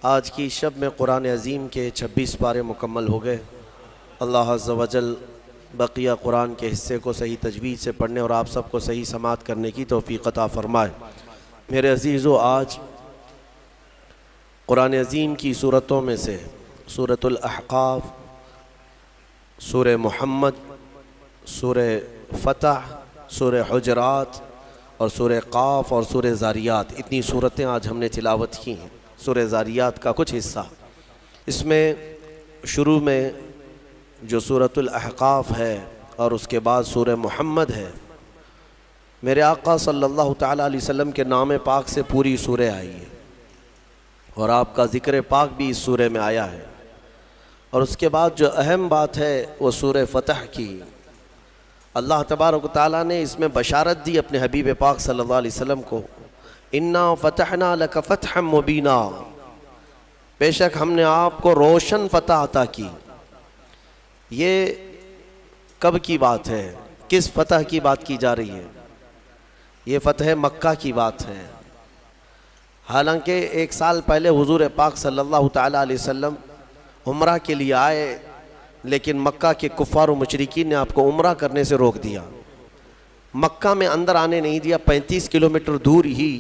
آج کی شب میں قرآن عظیم کے 26 پارے مکمل ہو گئے۔ اللہ عز و جل بقیہ قرآن کے حصے کو صحیح تجوید سے پڑھنے اور آپ سب کو صحیح سماعت کرنے کی توفیق عطا فرمائے۔ میرے عزیزو، آج قرآن عظیم کی صورتوں میں سے سورۃ الاحقاف، سورہ محمد، سورہ فتح، سورہ حجرات اور سورہ قاف اور سورہ ذاریات، اتنی صورتیں آج ہم نے تلاوت کی ہیں۔ سورہ ذاریات کا کچھ حصہ، اس میں شروع میں جو سورۃ الاحقاف ہے اور اس کے بعد سورہ محمد ہے، میرے آقا صلی اللہ تعالیٰ علیہ وسلم کے نام پاک سے پوری سورہ آئی ہے اور آپ کا ذکر پاک بھی اس سورہ میں آیا ہے۔ اور اس کے بعد جو اہم بات ہے وہ سورہ فتح کی۔ اللہ تبارک و تعالیٰ نے اس میں بشارت دی اپنے حبیب پاک صلی اللہ علیہ وسلم کو، اِنَّا فَتَحْنَا لَكَ فَتْحًا مُبِينًا، بے شک ہم نے آپ کو روشن فتح عطا کی۔ یہ کب کی بات ہے؟ کس فتح کی بات کی جا رہی ہے؟ یہ فتح مکہ کی بات ہے۔ حالانکہ ایک سال پہلے حضور پاک صلی اللہ تعالیٰ علیہ وسلم عمرہ کے لیے آئے، لیکن مکہ کے کفار و مشرکین نے آپ کو عمرہ کرنے سے روک دیا، مکہ میں اندر آنے نہیں دیا۔ 35 کلومیٹر دور ہی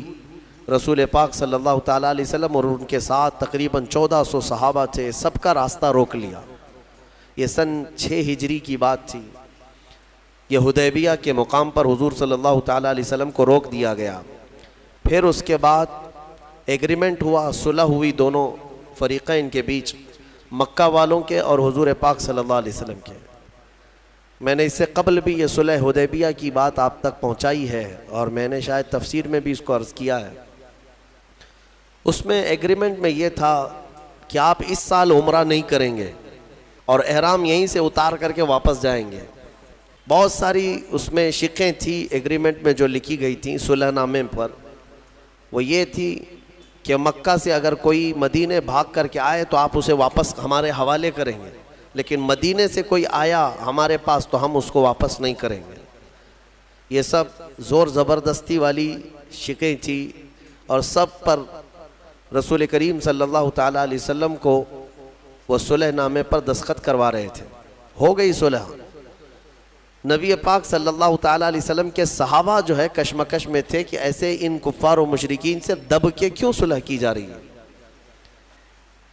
رسول پاک صلی اللہ تعالیٰ علیہ وسلم اور ان کے ساتھ تقریباً 1400 صحابہ تھے، سب کا راستہ روک لیا۔ یہ سن 6 ہجری کی بات تھی۔ یہ حدیبیہ کے مقام پر حضور صلی اللہ تعالیٰ علیہ وسلم کو روک دیا گیا۔ پھر اس کے بعد ایگریمنٹ ہوا، صلح ہوئی دونوں فریقین کے بیچ، مکہ والوں کے اور حضور پاک صلی اللہ علیہ وسلم کے۔ میں نے اس سے قبل بھی یہ صلح حدیبیہ کی بات آپ تک پہنچائی ہے اور میں نے شاید تفسیر میں بھی اس کو عرض کیا ہے۔ اس میں ایگریمنٹ میں یہ تھا کہ آپ اس سال عمرہ نہیں کریں گے اور احرام یہیں سے اتار کر کے واپس جائیں گے۔ بہت ساری اس میں شقیں تھیں ایگریمنٹ میں جو لکھی گئی تھیں صلح نامے پر، وہ یہ تھی کہ مکہ سے اگر کوئی مدینے بھاگ کر کے آئے تو آپ اسے واپس ہمارے حوالے کریں گے، لیکن مدینے سے کوئی آیا ہمارے پاس تو ہم اس کو واپس نہیں کریں گے۔ یہ سب زور زبردستی والی شقیں تھیں اور سب پر رسول کریم صلی اللہ تعالیٰ علیہ وسلم کو وہ صلح نامے پر دستخط کروا رہے تھے۔ ہو گئی صلح۔ نبی پاک صلی اللہ تعالیٰ علیہ وسلم کے صحابہ جو ہے کشمکش میں تھے کہ ایسے ان کفار و مشرکین سے دب کے کیوں صلح کی جا رہی ہے؟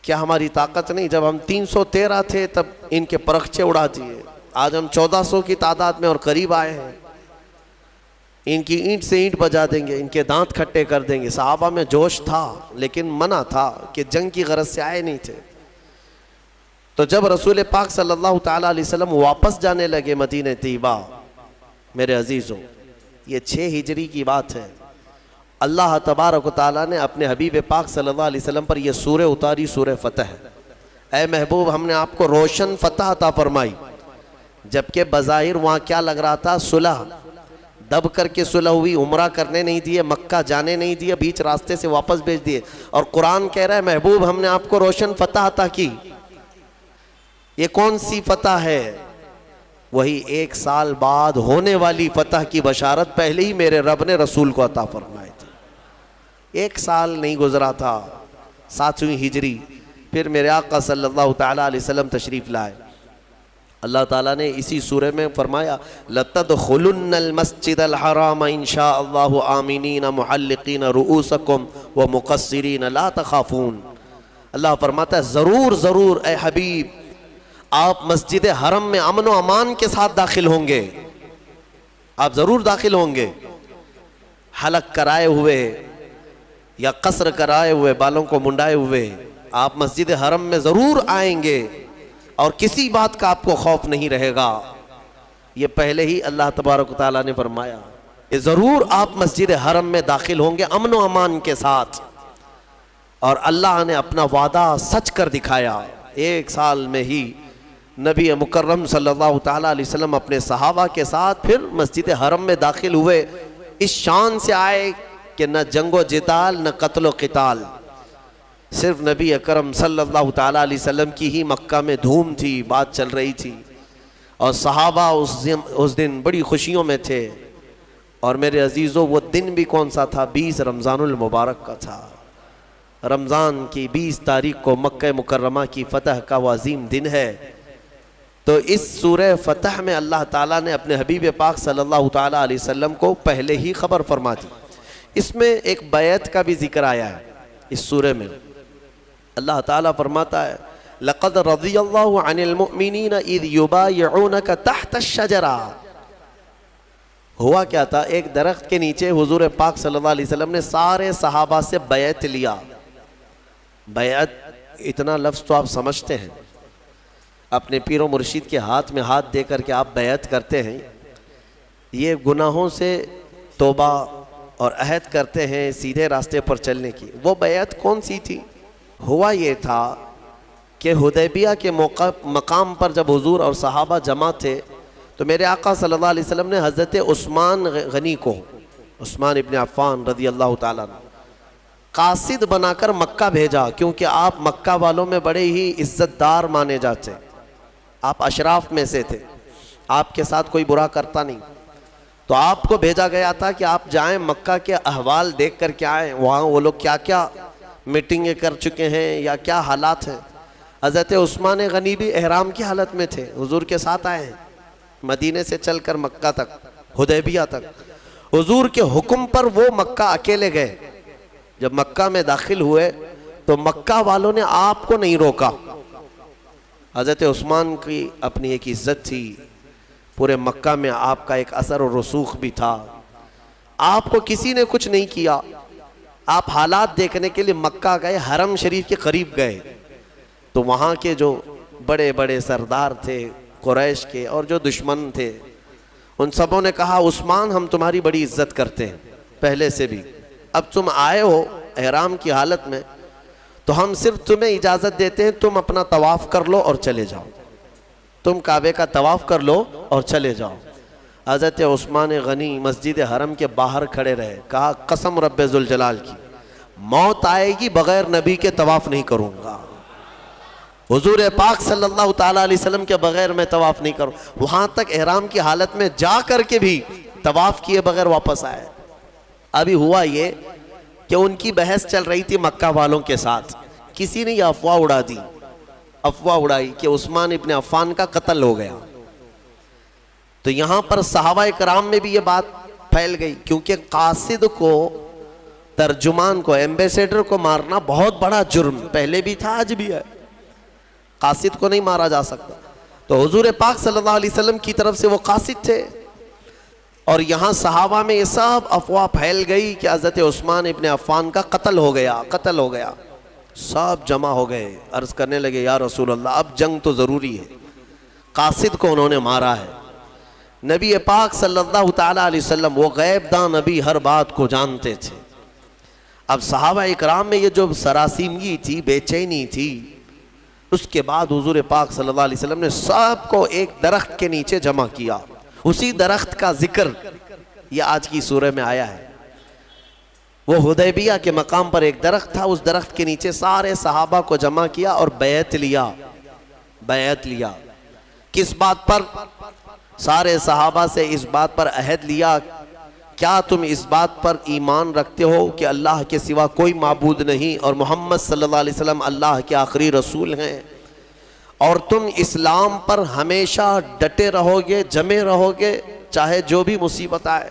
کیا ہماری طاقت نہیں؟ جب ہم 313 تھے تب ان کے پرخچے اڑا دیے، آج ہم 1400 کی تعداد میں اور قریب آئے ہیں، ان کی اینٹ سے اینٹ بجا دیں گے، ان کے دانت کھٹے کر دیں گے۔ صحابہ میں جوش تھا لیکن منع تھا کہ جنگ کی غرض سے آئے نہیں تھے۔ تو جب رسول پاک صلی اللہ تعالیٰ علیہ وسلم واپس جانے لگے مدینہ طیبہ، میرے عزیزوں یہ 6 ہجری کی بات ہے، اللہ تبارک و تعالیٰ نے اپنے حبیب پاک صلی اللہ علیہ وسلم پر یہ سورہ اتاری، سورہ فتح۔ اے محبوب، ہم نے آپ کو روشن فتح عطا فرمائی، جبکہ بظاہر وہاں کیا لگ رہا تھا؟ صلح، دب کر کے صلح ہوئی، عمرہ کرنے نہیں دیے، مکہ جانے نہیں دیے، بیچ راستے سے واپس بھیج دیے۔ اور قرآن کہہ رہا ہے محبوب ہم نے آپ کو روشن فتح عطا کی۔ یہ کون سی فتح ہے؟ وہی 1 سال بعد ہونے والی فتح کی بشارت پہلے ہی میرے رب نے رسول کو عطا فرمائی تھی۔ 1 سال نہیں گزرا تھا، 7ویں ہجری، پھر میرے آقا صلی اللہ تعالیٰ علیہ وسلم تشریف لائے۔ اللہ تعالیٰ نے اسی سورہ میں فرمایا لَتَدْخُلُنَّ الْمَسْجِدَ الْحَرَامَ إِنْ شَاءَ اللَّهُ آمِنِينَ مُحَلِّقِينَ رُؤُوسَكُمْ وَمُقَصِّرِينَ لَا تَخَافُونَ۔ اللہ فرماتا ہے ضرور ضرور اے حبیب آپ مسجد حرم میں امن و امان کے ساتھ داخل ہوں گے، آپ ضرور داخل ہوں گے، حلق کرائے ہوئے یا قصر کرائے ہوئے، بالوں کو منڈائے ہوئے آپ مسجد حرم میں ضرور آئیں گے اور کسی بات کا آپ کو خوف نہیں رہے گا۔ یہ پہلے ہی اللہ تبارک و تعالیٰ نے فرمایا کہ ضرور آپ مسجد حرم میں داخل ہوں گے امن و امان کے ساتھ، اور اللہ نے اپنا وعدہ سچ کر دکھایا۔ 1 سال میں ہی نبی مکرم صلی اللہ تعالیٰ علیہ وسلم اپنے صحابہ کے ساتھ پھر مسجد حرم میں داخل ہوئے۔ اس شان سے آئے کہ نہ جنگ و جدال نہ قتل و قتال، صرف نبی اکرم صلی اللہ تعالیٰ علیہ وسلم کی ہی مکہ میں دھوم تھی، بات چل رہی تھی، اور صحابہ اس دن بڑی خوشیوں میں تھے۔ اور میرے عزیزو وہ دن بھی کون سا تھا؟ 20 رمضان المبارک کا تھا۔ رمضان کی 20 تاریخ کو مکہ مکرمہ کی فتح کا وہ عظیم دن ہے. تو اس سورہ فتح میں اللہ تعالیٰ نے اپنے حبیب پاک صلی اللہ تعالیٰ علیہ وسلم کو پہلے ہی خبر فرما دی. اس میں ایک بیعت کا بھی ذکر آیا ہے. اس سورہ میں اللہ تعالیٰ فرماتا ہے لَقَدْ رَضِيَ اللَّهُ عَنِ الْمُؤْمِنِينَ إِذْ يُبَايِعُونَكَ تَحْتَ الشَّجَرَةِ. ہوا کیا تھا؟ ایک درخت کے نیچے حضور پاک صلی اللہ علیہ وسلم نے سارے صحابہ سے بیعت لیا. بیعت اتنا لفظ تو آپ سمجھتے ہیں، اپنے پیر و مرشد کے ہاتھ میں ہاتھ دے کر کے آپ بیعت کرتے ہیں. یہ گناہوں سے توبہ اور عہد کرتے ہیں سیدھے راستے پر چلنے کی. وہ بیعت کون سی تھی؟ ہوا یہ تھا کہ حدیبیہ کے مقام پر جب حضور اور صحابہ جمع تھے تو میرے آقا صلی اللہ علیہ وسلم نے حضرت عثمان غنی کو، عثمان ابن عفان رضی اللہ تعالیٰ عنہ، قاصد بنا کر مکہ بھیجا، کیونکہ آپ مکہ والوں میں بڑے ہی عزت دار مانے جاتے، آپ اشراف میں سے تھے، آپ کے ساتھ کوئی برا کرتا نہیں. تو آپ کو بھیجا گیا تھا کہ آپ جائیں مکہ کے احوال دیکھ کر کے آئیں، وہاں وہ لوگ کیا کیا میٹنگیں کر چکے ہیں یا کیا حالات ہیں. حضرت عثمان غنی بھی احرام کی حالت میں تھے، حضور کے ساتھ آئے ہیں مدینے سے چل کر مکہ تک، حدیبیہ تک. حضور کے حکم پر وہ مکہ اکیلے گئے. جب مکہ میں داخل ہوئے تو مکہ والوں نے آپ کو نہیں روکا. حضرت عثمان کی اپنی ایک عزت تھی، پورے مکہ میں آپ کا ایک اثر و رسوخ بھی تھا. آپ کو کسی نے کچھ نہیں کیا. آپ حالات دیکھنے کے لیے مکہ گئے، حرم شریف کے قریب گئے تو وہاں کے جو بڑے بڑے سردار تھے قریش کے اور جو دشمن تھے، ان سبوں نے کہا عثمان ہم تمہاری بڑی عزت کرتے ہیں پہلے سے بھی، اب تم آئے ہو احرام کی حالت میں تو ہم صرف تمہیں اجازت دیتے ہیں تم اپنا طواف کر لو اور چلے جاؤ، تم کعبے کا طواف کر لو اور چلے جاؤ. حضرت عثمان غنی مسجد حرم کے باہر کھڑے رہے، کہا قسم رب ذوالجلال کی موت آئے گی بغیر نبی کے طواف نہیں کروں گا، حضور پاک صلی اللہ تعالیٰ علیہ وسلم کے بغیر میں طواف نہیں کروں. وہاں تک احرام کی حالت میں جا کر کے بھی طواف کیے بغیر واپس آئے. ابھی ہوا یہ کہ ان کی بحث چل رہی تھی مکہ والوں کے ساتھ، کسی نے یہ افواہ اڑا دی، افواہ اڑائی کہ عثمان ابن عفان کا قتل ہو گیا. تو یہاں پر صحابہ کرام میں بھی یہ بات پھیل گئی، کیونکہ قاصد کو، ترجمان کو، ایمبیسیڈر کو مارنا بہت بڑا جرم پہلے بھی تھا آج بھی ہے. قاصد کو نہیں مارا جا سکتا. تو حضور پاک صلی اللہ علیہ وسلم کی طرف سے وہ قاصد تھے، اور یہاں صحابہ میں یہ سب افواہ پھیل گئی کہ حضرت عثمان ابن عفان کا قتل ہو گیا، قتل ہو گیا. سب جمع ہو گئے، عرض کرنے لگے یا رسول اللہ اب جنگ تو ضروری ہے، قاصد کو انہوں نے مارا ہے. نبی پاک صلی اللہ تعالیٰ علیہ وسلم وہ غیب داں نبی ہر بات کو جانتے تھے. اب صحابہ اکرام میں یہ جو سراسیمگی تھی، بے چینی تھی، اس کے بعد حضور پاک صلی اللہ علیہ وسلم نے سب کو ایک درخت کے نیچے جمع کیا. اسی درخت کا ذکر یہ آج کی سورہ میں آیا ہے. وہ حدیبیہ کے مقام پر ایک درخت تھا، اس درخت کے نیچے سارے صحابہ کو جمع کیا اور بیعت لیا. بیعت لیا کس بات پر؟ سارے صحابہ سے اس بات پر عہد لیا، کیا تم اس بات پر ایمان رکھتے ہو کہ اللہ کے سوا کوئی معبود نہیں اور محمد صلی اللہ علیہ وسلم اللہ کے آخری رسول ہیں، اور تم اسلام پر ہمیشہ ڈٹے رہو گے، جمے رہو گے چاہے جو بھی مصیبت آئے.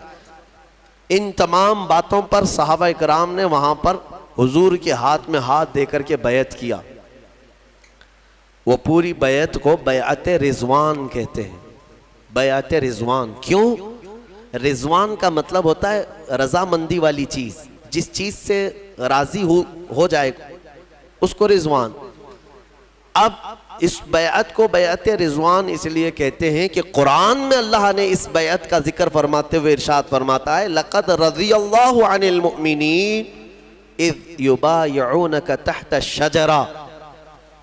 ان تمام باتوں پر صحابہ کرام نے وہاں پر حضور کے ہاتھ میں ہاتھ دے کر کے بیعت کیا. وہ پوری بیعت کو بیعت رضوان کہتے ہیں. بیعت رضوان کیوں؟ رضوان کا مطلب ہوتا ہے رضامندی والی چیز، جس چیز سے راضی ہو جائے اس کو رضوان. اب اس بیعت کو بیعت رضوان اس لیے کہتے ہیں کہ قرآن میں اللہ نے اس بیعت کا ذکر فرماتے ہوئے ارشاد فرماتا ہے لَقَدْ رَضِيَ اللَّهُ عَنِ الْمُؤْمِنِينَ اِذْ يُبَايِعُونَكَ تَحْتَ الشَّجَرَةِ.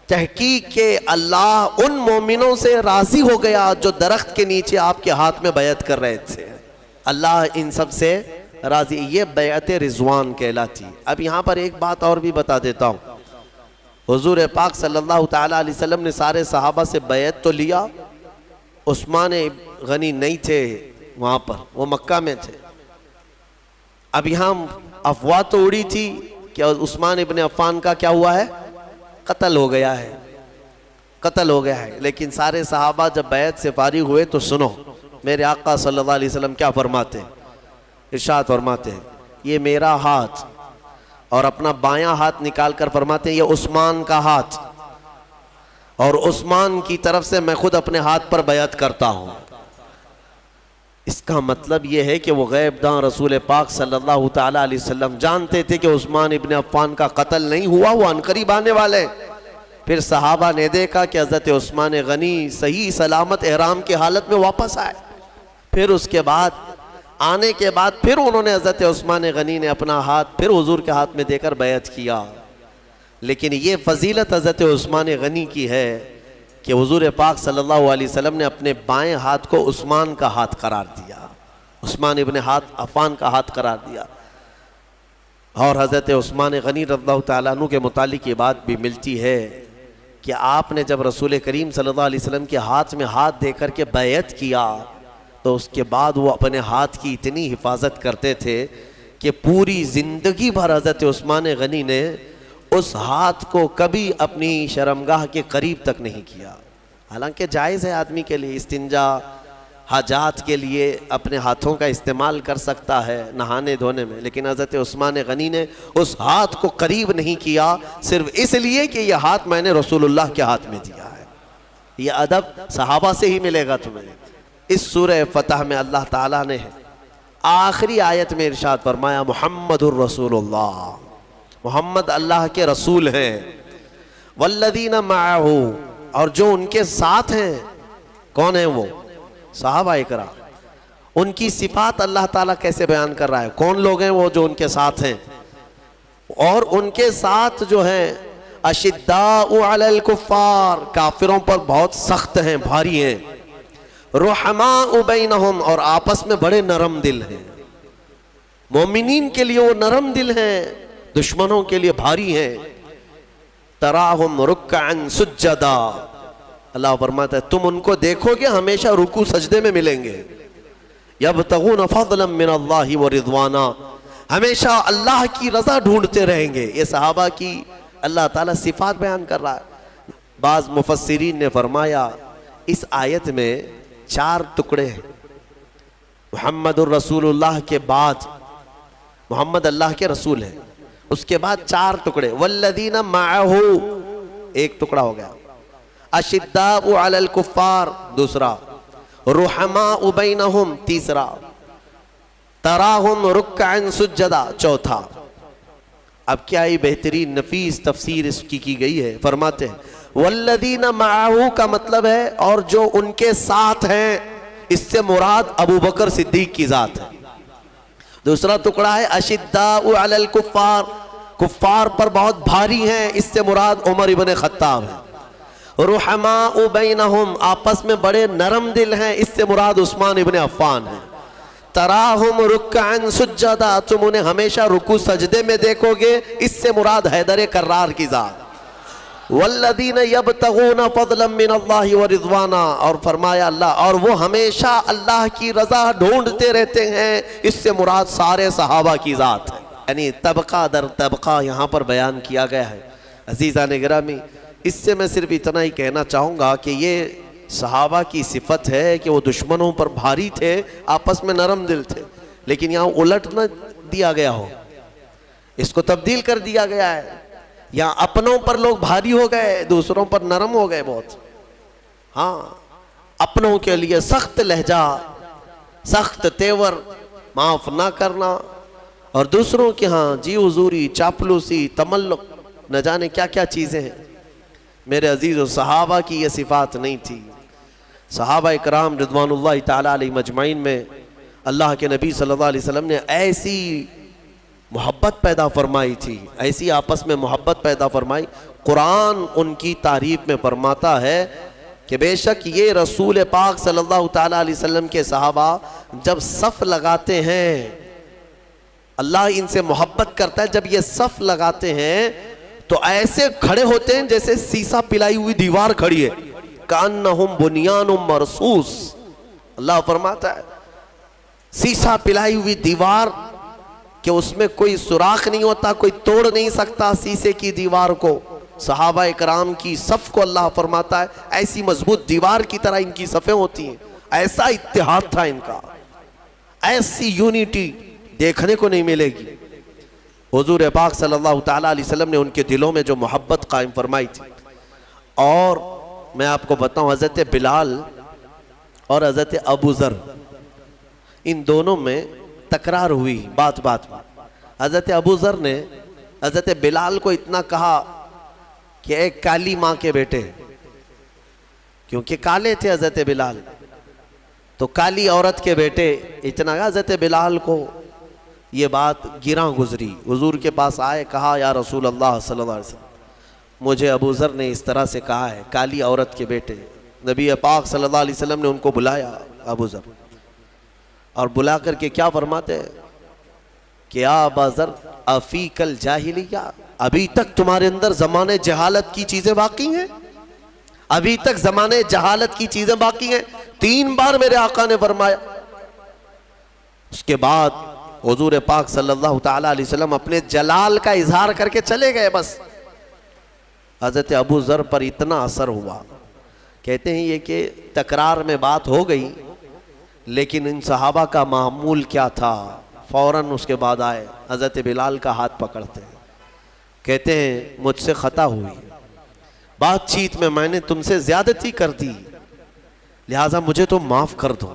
تحقیق کہ اللہ ان مومنوں سے راضی ہو گیا جو درخت کے نیچے آپ کے ہاتھ میں بیعت کر رہے تھے. اللہ ان سب سے راضی. یہ بیعت رضوان کہلاتی. اب یہاں پر ایک بات اور بھی بتا دیتا ہوں. حضور پاک صلی اللہ تعالیٰ علیہ وسلم نے سارے صحابہ سے بیعت تو لیا. عثمان غنی نہیں تھے وہاں پر، وہ مکہ میں تھے. اب یہاں افواہ تو اڑی تھی کہ عثمان ابن عفان کا کیا ہوا ہے؟ قتل ہو گیا ہے، قتل ہو گیا ہے۔ لیکن سارے صحابہ جب بیعت سے فارغ ہوئے تو سنو میرے آقا صلی اللہ علیہ وسلم کیا فرماتے ہیں، ارشاد فرماتے ہیں یہ میرا ہاتھ، اور اپنا بایاں ہاتھ نکال کر فرماتے ہیں یہ عثمان کا ہاتھ، اور عثمان کی طرف سے میں خود اپنے ہاتھ پر بیعت کرتا ہوں۔ اس کا مطلب یہ ہے کہ وہ غیب داں رسول پاک صلی اللہ تعالیٰ علیہ وسلم جانتے تھے کہ عثمان ابن عفان کا قتل نہیں ہوا، وہ عنقریب آنے والے۔ پھر صحابہ نے دیکھا کہ حضرت عثمان غنی صحیح سلامت احرام کی حالت میں واپس آئے، پھر اس کے بعد آنے کے بعد پھر انہوں نے حضرت عثمان غنی نے اپنا ہاتھ پھر حضور کے ہاتھ میں دے کر بیعت کیا۔ لیکن یہ فضیلت حضرت عثمان غنی کی ہے کہ حضور پاک صلی اللہ علیہ وسلم نے اپنے بائیں ہاتھ کو عثمان کا ہاتھ قرار دیا، عثمان ابن عفان کا ہاتھ قرار دیا۔ اور حضرت عثمان غنی رضی اللہ تعالیٰ عنہ کے متعلق یہ بات بھی ملتی ہے کہ آپ نے جب رسول کریم صلی اللہ علیہ وسلم کے ہاتھ میں ہاتھ دے کر کے بیعت کیا تو اس کے بعد وہ اپنے ہاتھ کی اتنی حفاظت کرتے تھے کہ پوری زندگی بھر حضرت عثمان غنی نے اس ہاتھ کو کبھی اپنی شرمگاہ کے قریب تک نہیں کیا۔ حالانکہ جائز ہے آدمی کے لیے استنجا حاجات کے لیے اپنے ہاتھوں کا استعمال کر سکتا ہے نہانے دھونے میں، لیکن حضرت عثمان غنی نے اس ہاتھ کو قریب نہیں کیا، صرف اس لیے کہ یہ ہاتھ میں نے رسول اللہ کے ہاتھ میں دیا ہے۔ یہ ادب صحابہ سے ہی ملے گا تمہیں۔ اس سورہ فتح میں اللہ تعالیٰ نے آخری آیت میں ارشاد فرمایا محمد الرسول اللہ، محمد اللہ کے رسول ہیں، والذین معہ، اور جو ان کے ساتھ ہیں۔ کون ہیں وہ؟ صحابہ اکرام۔ ان کی صفات اللہ تعالیٰ کیسے بیان کر رہا ہے؟ کون لوگ ہیں وہ جو ان کے ساتھ ہیں؟ اور ان کے ساتھ جو ہیں اشداء علی الکفار، کافروں پر بہت سخت ہیں، بھاری ہیں، رحماء بینہم، اور آپس میں بڑے نرم دل ہیں۔ مومنین کے لیے وہ نرم دل ہیں، دشمنوں کے لیے بھاری ہیں۔ تراہم رکعا سجدا، اللہ فرماتا ہے تم ان کو دیکھو گے ہمیشہ رکوع سجدے میں ملیں گے۔ یبتغون فضلا من اللہ ورضوانا، ہمیشہ اللہ کی رضا ڈھونڈتے رہیں گے۔ یہ صحابہ کی اللہ تعالیٰ صفات بیان کر رہا ہے۔ بعض مفسرین نے فرمایا اس آیت میں 4 ٹکڑے ہیں۔ محمد الرسول اللہ کے بعد محمد اللہ کے رسول ہیں، اس کے بعد 4 ٹکڑے، والذین معہ ایک ٹکڑا ہو گیا، اشداء علی الکفار دوسرا، رحماء بینہم تیسرا، تراہم رکعا سجدا چوتھا۔ اب کیا ہی بہترین نفیس تفسیر اس کی گئی ہے۔ فرماتے ہیں والذین معہ کا مطلب ہے اور جو ان کے ساتھ ہیں، اس سے مراد ابو بکر صدیق کی ذات ہے۔ دوسرا ٹکڑا ہے اشداء علی الکفار، کفار پر بہت بھاری ہیں، اس سے مراد عمر ابن خطاب ہے۔ رحماء بینہم، آپس میں بڑے نرم دل ہیں، اس سے مراد عثمان ابن عفان ہے۔ تراہم رکعا سجدا، تم انہیں ہمیشہ رکوع سجدے میں دیکھو گے، اس سے مراد حیدر کرار کی ذات۔ والذین یبتغون فضلا من اللہ ورضوانا، اور فرمایا اللہ، اور وہ ہمیشہ اللہ کی رضا ڈھونڈتے رہتے ہیں، اس سے مراد سارے صحابہ کی ذات ہے۔ یعنی طبقہ در طبقہ یہاں پر بیان کیا گیا ہے۔ عزیزان گرامی، اس سے میں صرف اتنا ہی کہنا چاہوں گا کہ یہ صحابہ کی صفت ہے کہ وہ دشمنوں پر بھاری تھے، آپس میں نرم دل تھے، لیکن یہاں الٹ نہ دیا گیا ہو، اس کو تبدیل کر دیا گیا ہے۔ یہاں اپنوں پر لوگ بھاری ہو گئے، دوسروں پر نرم ہو گئے بہت۔ ہاں، اپنوں کے لیے سخت لہجہ، سخت تیور، معاف نہ کرنا، اور دوسروں کے ہاں جی حضوری، چاپلوسی، تملق، نہ جانے کیا کیا چیزیں ہیں۔ میرے عزیز و صحابہ کی یہ صفات نہیں تھی۔ صحابہ اکرام رضوان اللہ تعالی علیہ مجمعین میں اللہ کے نبی صلی اللہ علیہ وسلم نے ایسی محبت پیدا فرمائی تھی، ایسی آپس میں محبت پیدا فرمائی۔ قرآن ان کی تعریف میں فرماتا ہے کہ بے شک یہ رسول پاک صلی اللہ تعالی علیہ وسلم کے صحابہ جب صف لگاتے ہیں، اللہ ان سے محبت کرتا ہے، جب یہ صف لگاتے ہیں تو ایسے کھڑے ہوتے ہیں جیسے سیسا پلائی ہوئی دیوار کھڑی ہے، کأنہم بنیان مرصوص۔ اللہ فرماتا ہے سیسا پلائی ہوئی دیوار کہ اس میں کوئی سوراخ نہیں ہوتا، کوئی توڑ نہیں سکتا شیشے کی دیوار کو. صحابہ اکرام کی صف کو اللہ فرماتا ہے ایسی مضبوط دیوار کی طرح ان کی صفیں ہوتی ہیں. ایسا اتحاد تھا ان کا، ایسی یونیٹی دیکھنے کو نہیں ملے گی. حضور پاک صلی اللہ تعالیٰ علیہ وسلم نے ان کے دلوں میں جو محبت قائم فرمائی تھی. اور میں آپ کو بتاؤں، حضرت بلال اور حضرت ابو ذر ان دونوں میں تکرار ہوئی بات بات میں. حضرت ابو ذر نے حضرت بلال کو اتنا کہا کہ ایک کالی ماں کے بیٹے، کیونکہ کالے تھے حضرت بلال، تو کالی عورت کے بیٹے اتنا کہا. حضرت بلال کو یہ بات گراں گزری، حضور کے پاس آئے، کہا یا رسول اللہ صلی اللہ علیہ وسلم مجھے ابو ذر نے اس طرح سے کہا ہے، کالی عورت کے بیٹے. نبی پاک صلی اللہ علیہ وسلم نے ان کو بلایا ابو ذر، اور بلا کر کے کیا فرماتے ہیں کہ یا ابا ذر افیک الجاہلیہ، ابھی تک تمہارے اندر زمانے جہالت کی چیزیں باقی ہیں، ابھی تک زمانے جہالت کی چیزیں باقی ہیں. 3 بار میرے آقا نے فرمایا. اس کے بعد حضور پاک صلی اللہ تعالیٰ علیہ وسلم اپنے جلال کا اظہار کر کے چلے گئے. بس حضرت ابو ذر پر اتنا اثر ہوا، کہتے ہیں یہ کہ تکرار میں بات ہو گئی، لیکن ان صحابہ کا معمول کیا تھا، فوراً اس کے بعد آئے حضرت بلال کا ہاتھ پکڑتے ہیں، کہتے ہیں مجھ سے خطا ہوئی، بات چیت میں نے تم سے زیادتی کر دی، لہٰذا مجھے تو معاف کر دو،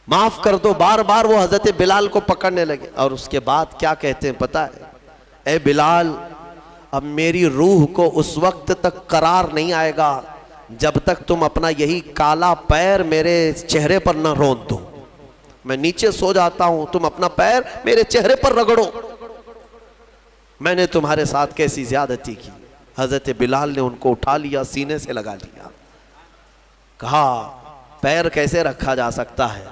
معاف کر دو. بار بار وہ حضرت بلال کو پکڑنے لگے. اور اس کے بعد کیا کہتے ہیں پتہ ہے، اے بلال اب میری روح کو اس وقت تک قرار نہیں آئے گا جب تک تم اپنا یہی کالا پیر میرے چہرے پر نہ رون دو. میں نیچے سو جاتا ہوں، تم اپنا پیر میرے چہرے پر رگڑو، میں نے تمہارے ساتھ کیسی زیادتی کی. حضرت بلال نے ان کو اٹھا لیا، سینے سے لگا لیا، کہا پیر کیسے رکھا جا سکتا ہے.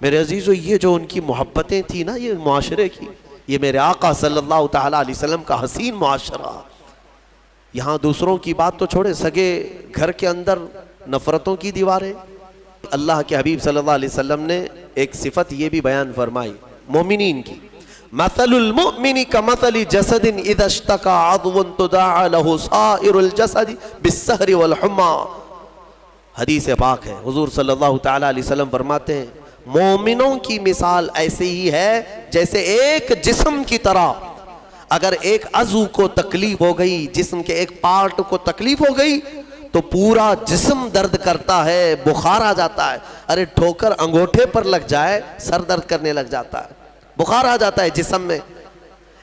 میرے عزیزو یہ جو ان کی محبتیں تھی نا، یہ معاشرے کی، یہ میرے آقا صلی اللہ تعالیٰ علیہ وسلم کا حسین معاشرہ. یہاں دوسروں کی بات تو چھوڑے، سگے گھر کے اندر نفرتوں کی دیواریں. اللہ کے حبیب صلی اللہ علیہ وسلم نے ایک صفت یہ بھی بیان فرمائی مومنین کی، مثل المؤمن کمثل جسد اذا اشتکى عضو تداعى له سائر الجسد بالسہر والحمى. حدیث پاک ہے، حضور صلی اللہ تعالیٰ علیہ وسلم فرماتے ہیں مومنوں کی مثال ایسے ہی ہے جیسے ایک جسم کی طرح، اگر ایک عضو کو تکلیف ہو گئی، جسم کے ایک پارٹ کو تکلیف ہو گئی تو پورا جسم درد کرتا ہے، بخار آ جاتا ہے. ارے ٹھوکر انگوٹھے پر لگ جائے سر درد کرنے لگ جاتا ہے، بخار آ جاتا ہے جسم میں.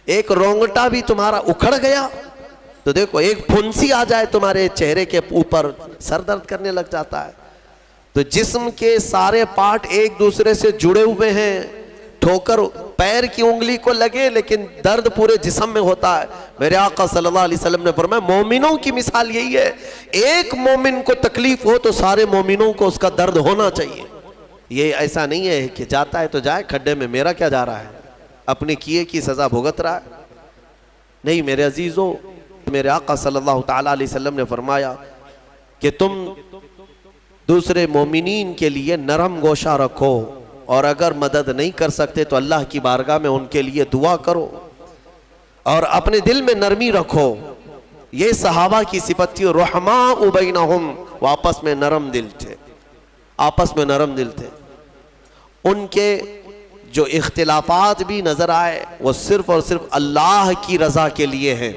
ایک رونگٹا بھی تمہارا اکھڑ گیا تو دیکھو، ایک پھنسی آ جائے تمہارے چہرے کے اوپر سر درد کرنے لگ جاتا ہے. تو جسم کے سارے پارٹ ایک دوسرے سے جڑے ہوئے ہیں. ٹھوکر پیر کی انگلی کو لگے لیکن درد پورے جسم میں ہوتا ہے. میرے آقا صلی اللہ علیہ وسلم نے فرمایا مومنوں کی مثال یہی ہے، ایک مومن کو تکلیف ہو تو سارے مومنوں کو اس کا درد ہونا چاہیے. یہ ایسا نہیں ہے کہ جاتا ہے تو جائے کھڈے میں، میرا کیا جا رہا ہے، اپنے کیے کی سزا بھگت رہا ہے. نہیں میرے عزیزو، میرے آقا صلی اللہ تعالیٰ علیہ وسلم نے فرمایا کہ تم دوسرے مومنین کے لیے نرم گوشہ رکھو، اور اگر مدد نہیں کر سکتے تو اللہ کی بارگاہ میں ان کے لیے دعا کرو، اور اپنے دل میں نرمی رکھو. یہ صحابہ کی صفت تھی، رحماء بینہم، وہ آپس میں نرم دل تھے، آپس میں نرم دل تھے. ان کے جو اختلافات بھی نظر آئے وہ صرف اور صرف اللہ کی رضا کے لیے ہیں،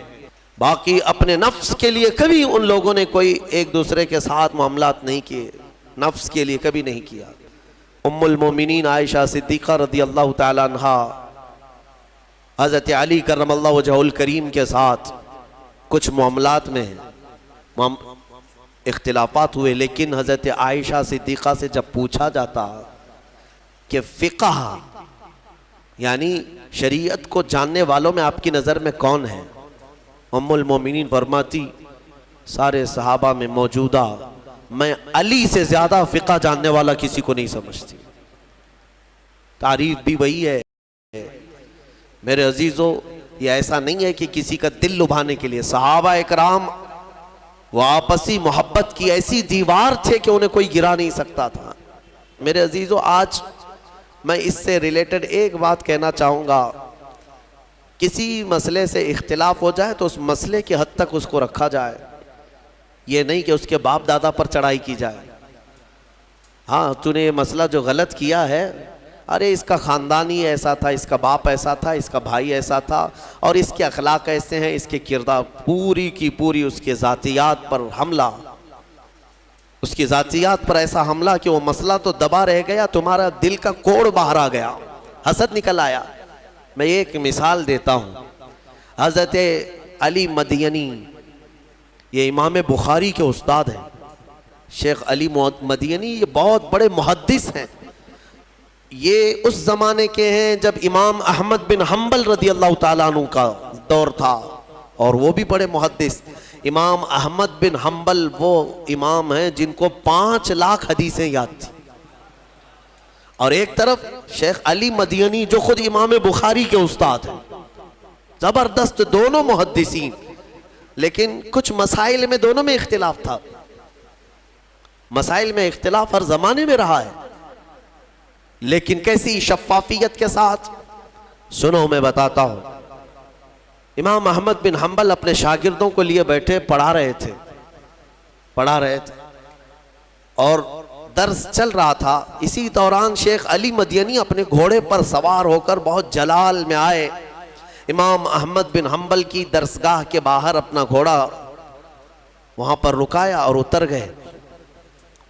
باقی اپنے نفس کے لیے کبھی ان لوگوں نے کوئی ایک دوسرے کے ساتھ معاملات نہیں کیے، نفس کے لیے کبھی نہیں کیا. ام المومنین عائشہ صدیقہ رضی اللہ تعالیٰ عنہ حضرت علی کرم اللہ وجہہ الکریم کے ساتھ کچھ معاملات میں اختلافات ہوئے، لیکن حضرت عائشہ صدیقہ سے جب پوچھا جاتا کہ فقہ یعنی شریعت کو جاننے والوں میں آپ کی نظر میں کون ہے، ام المومنین فرماتی سارے صحابہ میں موجودہ میں علی سے زیادہ فقہ جاننے والا کسی کو نہیں سمجھتی. تعریف بھی وہی ہے. میرے عزیزو، یہ ایسا نہیں ہے کہ کسی کا دل لبھانے کے لیے، صحابہ اکرام وہ آپسی محبت کی ایسی دیوار تھے کہ انہیں کوئی گرا نہیں سکتا تھا. میرے عزیزو، آج میں اس سے ریلیٹڈ ایک بات کہنا چاہوں گا، کسی مسئلے سے اختلاف ہو جائے تو اس مسئلے کی حد تک اس کو رکھا جائے، یہ نہیں کہ اس کے باپ دادا پر چڑھائی کی جائے۔ ہاں تو نے یہ مسئلہ جو غلط کیا ہے، ارے اس کا خاندان ہی ایسا تھا، اس کا باپ ایسا تھا، اس کا بھائی ایسا تھا، اور اس کے اخلاق ایسے ہیں، اس کے کردار، پوری کی پوری اس کے ذاتیات پر حملہ، اس کی ذاتیات پر ایسا حملہ کہ وہ مسئلہ تو دبا رہ گیا، تمہارا دل کا کوڑ باہر آ گیا، حسد نکل آیا۔ میں ایک مثال دیتا ہوں، حضرت علی مدینی، یہ امام بخاری کے استاد ہیں، شیخ علی مدینی، یہ بہت بڑے محدث ہیں۔ یہ اس زمانے کے ہیں جب امام احمد بن حنبل رضی اللہ تعالیٰ عنہ کا دور تھا، اور وہ بھی بڑے محدث۔ امام احمد بن حنبل وہ امام ہیں جن کو 5 لاکھ حدیثیں یاد تھی، اور ایک طرف شیخ علی مدینی جو خود امام بخاری کے استاد ہیں، زبردست دونوں محدثین، لیکن کچھ مسائل میں دونوں میں اختلاف تھا۔ مسائل میں اختلاف ہر زمانے میں رہا ہے، لیکن کیسی شفافیت کے ساتھ، سنو میں بتاتا ہوں۔ امام احمد بن حنبل اپنے شاگردوں کو لیے بیٹھے پڑھا رہے تھے، اور درس چل رہا تھا۔ اسی دوران شیخ علی مدینی اپنے گھوڑے پر سوار ہو کر بہت جلال میں آئے، امام احمد بن حنبل کی درسگاہ کے باہر اپنا گھوڑا وہاں پر رکایا اور اتر گئے۔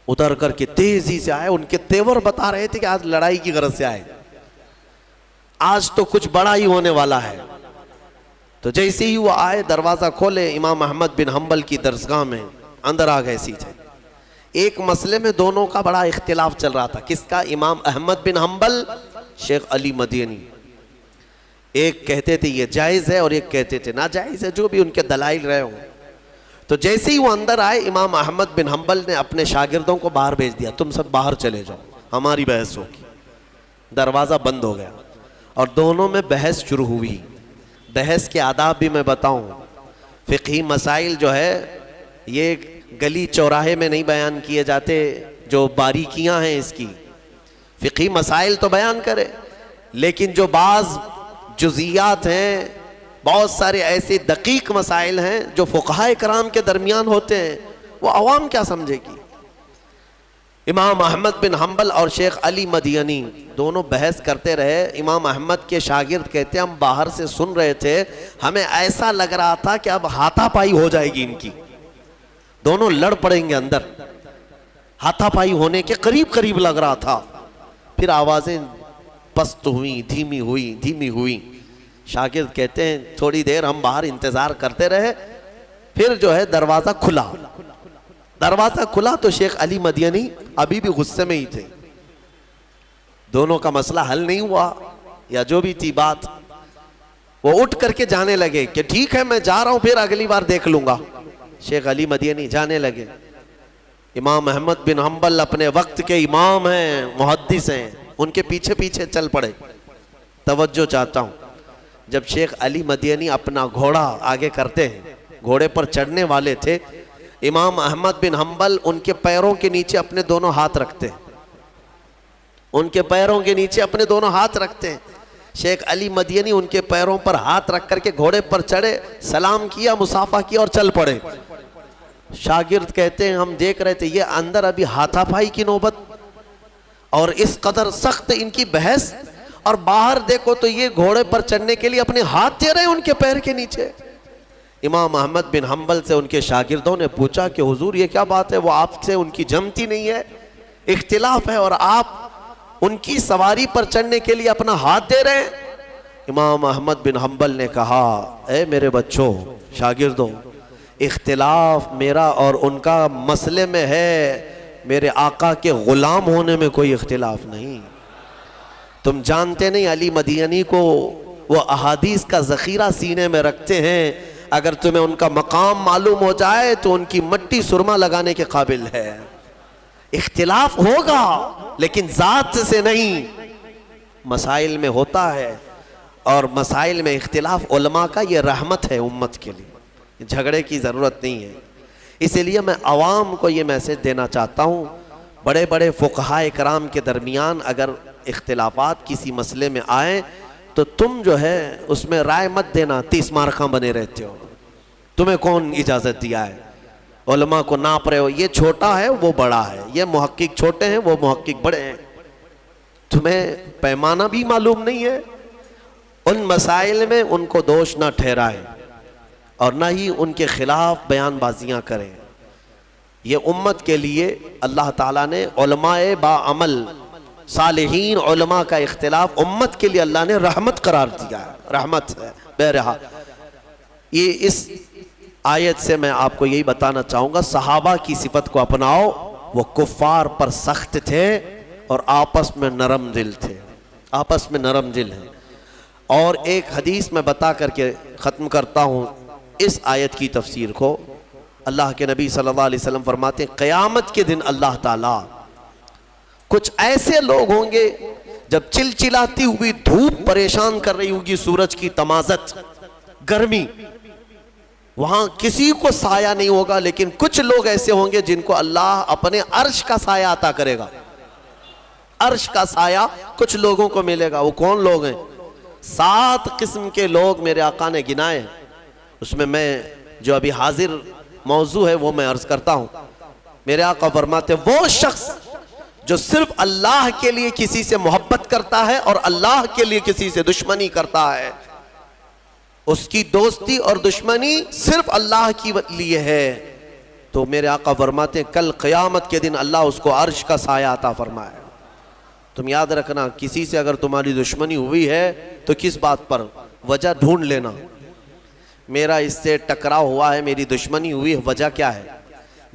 اتر کر کے تیزی سے آئے، ان کے تیور بتا رہے تھے کہ آج لڑائی کی غرض سے آئے، آج تو کچھ بڑا ہی ہونے والا ہے۔ تو جیسے ہی وہ آئے، دروازہ کھولے، امام احمد بن حنبل کی درسگاہ میں اندر آ گئے سیدھے۔ ایک مسئلے میں دونوں کا بڑا اختلاف چل رہا تھا، کس کا؟ امام احمد بن حنبل، شیخ علی مدینی۔ ایک کہتے تھے یہ جائز ہے، اور ایک کہتے تھے ناجائز ہے، جو بھی ان کے دلائل رہے ہوں۔ تو جیسے ہی وہ اندر آئے، امام احمد بن حنبل نے اپنے شاگردوں کو باہر بھیج دیا، تم سب باہر چلے جاؤ، ہماری بحث ہوگی۔ دروازہ بند ہو گیا، اور دونوں میں بحث شروع ہوئی۔ بحث کے آداب بھی میں بتاؤں، فقہی مسائل جو ہے یہ گلی چوراہے میں نہیں بیان کیے جاتے، جو باریکیاں ہیں اس کی، فقہی مسائل تو بیان کرے، لیکن جو بعض جزئیات ہیں، بہت سارے ایسے دقیق مسائل ہیں جو فقہاء کرام کے درمیان ہوتے ہیں، وہ عوام کیا سمجھے گی؟ امام احمد بن حنبل اور شیخ علی مدینی دونوں بحث کرتے رہے۔ امام احمد کے شاگرد کہتے ہیں ہم باہر سے سن رہے تھے، ہمیں ایسا لگ رہا تھا کہ اب ہاتھا پائی ہو جائے گی ان کی، دونوں لڑ پڑیں گے اندر، ہاتھا پائی ہونے کے قریب لگ رہا تھا۔ پھر آوازیں پست ہوئیں، دھیمی ہوئی۔ شاگرد کہتے ہیں تھوڑی دیر ہم باہر انتظار کرتے رہے، پھر جو ہے دروازہ کھلا تو شیخ علی مدینی ابھی بھی غصے میں ہی تھے، دونوں کا مسئلہ حل نہیں ہوا یا جو بھی تھی بات، وہ اٹھ کر کے جانے لگے کہ ٹھیک ہے میں جا رہا ہوں، پھر اگلی بار دیکھ لوں گا۔ شیخ علی مدینی جانے لگے۔ امام احمد بن حنبل اپنے وقت کے امام ہیں، محدث ہیں، ان کے پیچھے چل پڑے۔ توجہ چاہتا ہوں، جب شیخ علی مدینی اپنا گھوڑا آگے کرتے ہیں، گھوڑے پر چڑھنے والے تھے، امام احمد بن حنبل ان کے پیروں کے نیچے اپنے دونوں ہاتھ رکھتے ہیں، ان کے پیروں کے نیچے اپنے دونوں ہاتھ رکھتے ہیں۔ شیخ علی مدینی ان کے پیروں پر ہاتھ رکھ کر کے گھوڑے پر چڑھے، سلام کیا، مصافحہ کیا اور چل پڑے۔ شاگرد کہتے ہیں ہم دیکھ رہے تھے یہ اندر ابھی ہاتھا پائی کی نوبت، اور اس قدر سخت ان کی بحث، اور باہر دیکھو تو یہ گھوڑے پر چڑھنے کے لیے اپنے ہاتھ دے رہے ہیں ان کے پیر کے نیچے۔ امام احمد بن حنبل سے ان کے شاگردوں نے پوچھا کہ حضور یہ کیا بات ہے، وہ آپ سے ان کی جمتی نہیں ہے، اختلاف ہے، اور آپ ان کی سواری پر چڑھنے کے لیے اپنا ہاتھ دے رہے ہیں؟ امام احمد بن حنبل نے کہا اے میرے بچوں، شاگردوں، اختلاف میرا اور ان کا مسئلے میں ہے، میرے آقا کے غلام ہونے میں کوئی اختلاف نہیں۔ تم جانتے نہیں علی مدینی کو وہ احادیث کا ذخیرہ سینے میں رکھتے ہیں، اگر تمہیں ان کا مقام معلوم ہو جائے تو ان کی مٹی سرما لگانے کے قابل ہے۔ اختلاف ہوگا لیکن ذات سے نہیں، مسائل میں ہوتا ہے، اور مسائل میں اختلاف علماء کا یہ رحمت ہے امت کے لیے، جھگڑے کی ضرورت نہیں ہے۔ اسی لیے میں عوام کو یہ میسج دینا چاہتا ہوں، بڑے بڑے فقہاء کرام کے درمیان اگر اختلافات کسی مسئلے میں آئیں تو تم جو ہے اس میں رائے مت دینا، 30 مارخاں بنے رہتے ہو. تمہیں کون اجازت دیا ہے؟ علماء کو ناپ رہے ہو، یہ چھوٹا ہے وہ بڑا ہے، یہ محقق چھوٹے ہیں وہ محقق بڑے ہیں. تمہیں پیمانہ بھی معلوم نہیں ہے. ان مسائل میں ان کو دوش نہ ٹھہرائے اور نہ ہی ان کے خلاف بیان بازیاں کریں. یہ امت کے لیے اللہ تعالیٰ نے علماء باعمل صالحین علماء کا اختلاف امت کے لیے اللہ نے رحمت قرار دیا ہے، رحمت ہے. بہرحال یہ اس آیت سے میں آپ کو یہی بتانا چاہوں گا، صحابہ کی صفت کو اپناؤ. وہ کفار پر سخت تھے اور آپس میں نرم دل تھے، آپس میں نرم دل ہیں. اور ایک حدیث میں بتا کر کے ختم کرتا ہوں اس آیت کی تفسیر کو. اللہ کے نبی صلی اللہ علیہ وسلم فرماتے ہیں قیامت کے دن اللہ تعالیٰ کچھ ایسے لوگ ہوں گے جب چلچلاتی ہوئی دھوپ پریشان کر رہی ہوگی، سورج کی تمازت، گرمی، وہاں کسی کو سایہ نہیں ہوگا، لیکن کچھ لوگ ایسے ہوں گے جن کو اللہ اپنے عرش کا سایہ عطا کرے گا. عرش کا سایہ کچھ لوگوں کو ملے گا. وہ کون لوگ ہیں؟ 7 قسم کے لوگ میرے آقا نے گنائے ہیں. اس میں جو ابھی حاضر موضوع ہے وہ میں عرض کرتا ہوں. میرے آقا فرماتے ہیں وہ شخص جو صرف اللہ کے لیے کسی سے محبت کرتا ہے اور اللہ کے لیے کسی سے دشمنی کرتا ہے، اس کی دوستی اور دشمنی صرف اللہ کی لیے ہے، تو میرے آقا فرماتے ہیں کل قیامت کے دن اللہ اس کو عرش کا سایہ عطا فرمائے. تم یاد رکھنا، کسی سے اگر تمہاری دشمنی ہوئی ہے تو کس بات پر؟ وجہ ڈھونڈ لینا. میرا اس سے ٹکراؤ ہوا ہے، میری دشمنی ہوئی ہے، وجہ کیا ہے؟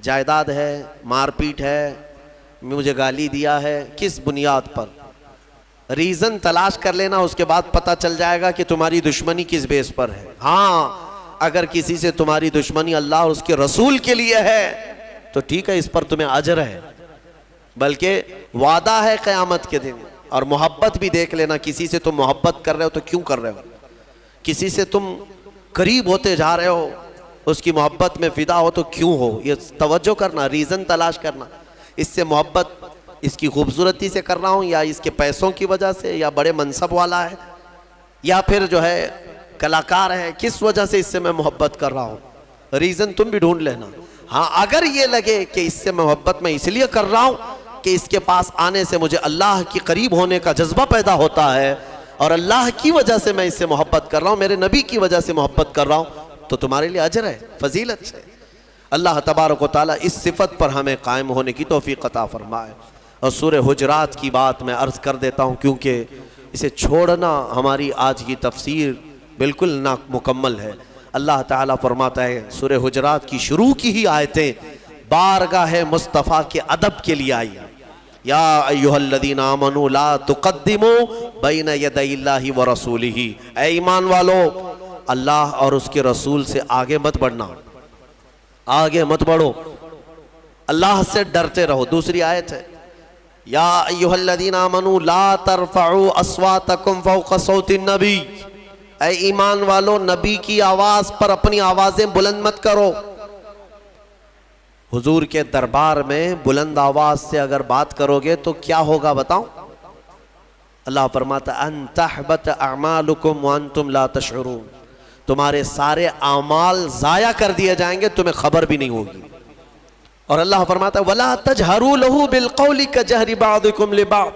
جائیداد ہے، مار پیٹ ہے، مجھے گالی دیا ہے، کس بنیاد پر؟ ریزن تلاش کر لینا، اس کے بعد پتہ چل جائے گا کہ تمہاری دشمنی کس بیس پر ہے. ہاں اگر کسی سے تمہاری دشمنی اللہ اور اس کے رسول کے لیے ہے تو ٹھیک ہے، اس پر تمہیں اجر ہے، بلکہ وعدہ ہے قیامت کے دن. اور محبت بھی دیکھ لینا، کسی سے تم محبت کر رہے ہو تو کیوں کر رہے ہو؟ کسی سے تم قریب ہوتے جا رہے ہو، اس کی محبت میں فدا ہو تو کیوں ہو؟ یہ توجہ کرنا، ریزن تلاش کرنا. اس سے محبت اس کی خوبصورتی سے کر رہا ہوں، یا اس کے پیسوں کی وجہ سے، یا بڑے منصب والا ہے، یا پھر جو ہے کلاکار ہے، کس وجہ سے اس سے میں محبت کر رہا ہوں؟ ریزن تم بھی ڈھونڈ لینا. ہاں اگر یہ لگے کہ اس سے محبت میں اس لیے کر رہا ہوں کہ اس کے پاس آنے سے مجھے اللہ کی قریب ہونے کا جذبہ پیدا ہوتا ہے اور اللہ کی وجہ سے میں اس سے محبت کر رہا ہوں، میرے نبی کی وجہ سے محبت کر رہا ہوں، تو تمہارے لیے اجر ہے، فضیلت ہے. اللہ تبارک و تعالیٰ اس صفت پر ہمیں قائم ہونے کی توفیق عطا فرمائے. اور سورہ حجرات کی بات میں عرض کر دیتا ہوں، کیونکہ اسے چھوڑنا ہماری آج کی تفسیر بالکل نامکمل ہے. اللہ تعالیٰ فرماتا ہے سورہ حجرات کی شروع کی ہی آیتیں بارگاہ مصطفیٰ کے ادب کے لیے آئی. یا ایھا الذین آمنوا لا تقدموا بین یدی اللہ ورسولہ، اے ایمان والو اللہ اور اس کے رسول سے آگے مت بڑھنا، آگے مت بڑھو، اللہ سے ڈرتے رہو. دوسری آیت ہے یا ایھا الذین آمنوا لا ترفعوا اصواتکم فوق صوت النبی، اے ایمان والو نبی کی آواز پر اپنی آوازیں بلند مت کرو. حضور کے دربار میں بلند آواز سے اگر بات کرو گے تو کیا ہوگا بتاؤ؟ اللہ فرماتا ان تحبط اعمالکم وانتم لا تشعرون، تمہارے سارے اعمال ضائع کر دیے جائیں گے، تمہیں خبر بھی نہیں ہوگی. اور اللہ فرماتا ولا تجہروا لہ بالقول کجہر بعضکم لبعض،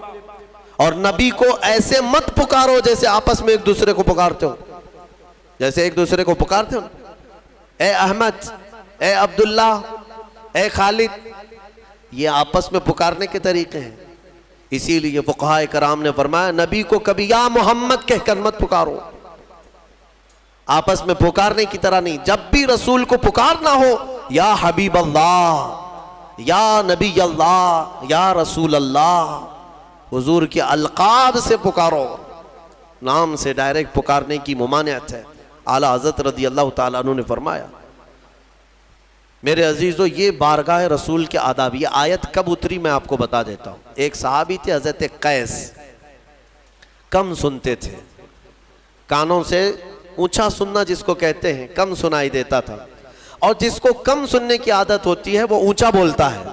اور نبی کو ایسے مت پکارو جیسے آپس میں ایک دوسرے کو پکارتے ہو. جیسے ایک دوسرے کو پکارتے ہو، اے احمد، اے عبداللہ، اے خالد، یہ آپس میں پکارنے کے طریقے ہیں. اسی لیے فقہاء کرام نے فرمایا نبی کو کبھی یا محمد کہہ کر مت پکارو، آپس میں پکارنے کی طرح نہیں. جب بھی رسول کو پکارنا ہو یا حبیب اللہ، یا نبی اللہ، یا رسول اللہ، حضور کے القاب سے پکارو، نام سے ڈائریکٹ پکارنے کی ممانعت ہے. اعلیٰ حضرت رضی اللہ تعالیٰ عنہ نے فرمایا میرے عزیزو یہ بارگاہ رسول کے آداب. یہ آیت کب اتری میں آپ کو بتا دیتا ہوں. ایک صحابی تھے حضرت قیس، کم سنتے تھے، کانوں سے اونچا سننا جس کو کہتے ہیں، کم سنائی دیتا تھا. اور جس کو کم سننے کی عادت ہوتی ہے وہ اونچا بولتا ہے،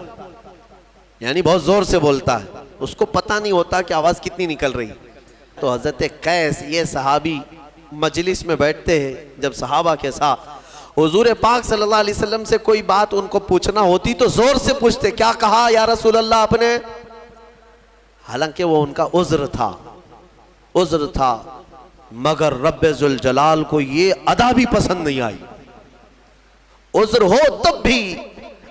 یعنی بہت زور سے بولتا ہے. اس کو پتہ نہیں ہوتا کہ آواز کتنی نکل رہی. تو حضرت قیس یہ صحابی مجلس میں بیٹھتے ہیں جب صحابہ کے ساتھ, حضور پاک صلی اللہ علیہ وسلم سے کوئی بات ان کو پوچھنا ہوتی تو زور سے پوچھتے, کیا کہا یا رسول اللہ آپ نے؟ حالانکہ وہ ان کا عذر تھا, مگر رب ذوالجلال کو یہ ادا بھی پسند نہیں آئی. عذر ہو تب بھی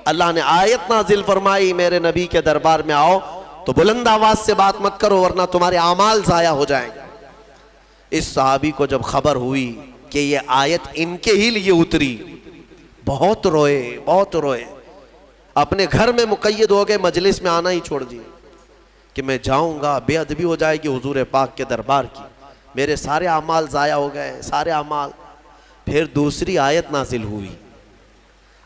اللہ نے آیت نازل فرمائی, میرے نبی کے دربار میں آؤ تو بلند آواز سے بات مت کرو ورنہ تمہارے اعمال ضائع ہو جائیں گے. اس صحابی کو جب خبر ہوئی کہ یہ آیت ان کے ہی لیے اتری, بہت روئے, اپنے گھر میں مقید ہو گئے, مجلس میں آنا ہی چھوڑ دیے کہ میں جاؤں گا بے ادبی ہو جائے گی حضور پاک کے دربار کی, میرے سارے اعمال ضائع ہو گئے, سارے اعمال. پھر دوسری آیت نازل ہوئی,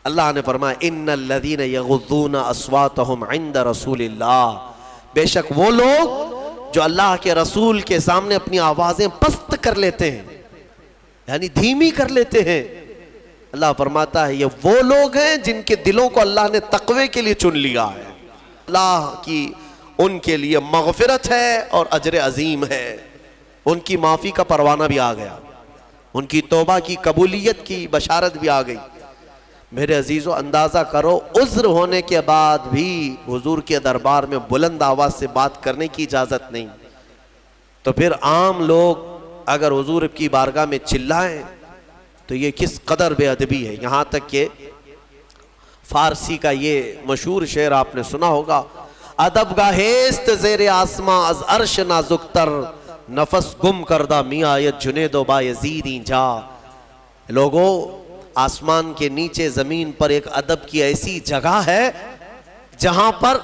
اللہ نے فرمایا ان الذین یغضون اصواتهم عند رسول اللہ, بے شک وہ لوگ جو اللہ کے رسول کے سامنے اپنی آوازیں پست کر لیتے ہیں, یعنی دھیمی کر لیتے ہیں. اللہ فرماتا ہے یہ وہ لوگ ہیں جن کے دلوں کو اللہ نے تقوی کے لیے چن لیا ہے. اللہ کی ان کے لیے مغفرت ہے اور اجر عظیم ہے, ان کی معافی کا پروانہ بھی آ گیا, ان کی توبہ کی قبولیت کی بشارت بھی آ گئی. میرے عزیزو اندازہ کرو, عذر ہونے کے بعد بھی حضور کے دربار میں بلند آواز سے بات کرنے کی اجازت نہیں, تو پھر عام لوگ اگر حضور کی بارگاہ میں چلائیں تو یہ کس قدر بے ادبی ہے. یہاں تک کہ فارسی کا یہ مشہور شعر آپ نے سنا ہوگا, ادب گاہیست زیر آسماں از عرش نازکتر, نفس گم کردہ میاں جنید و بایزید جا. لوگوں, آسمان کے نیچے زمین پر ایک ادب کی ایسی جگہ ہے جہاں پر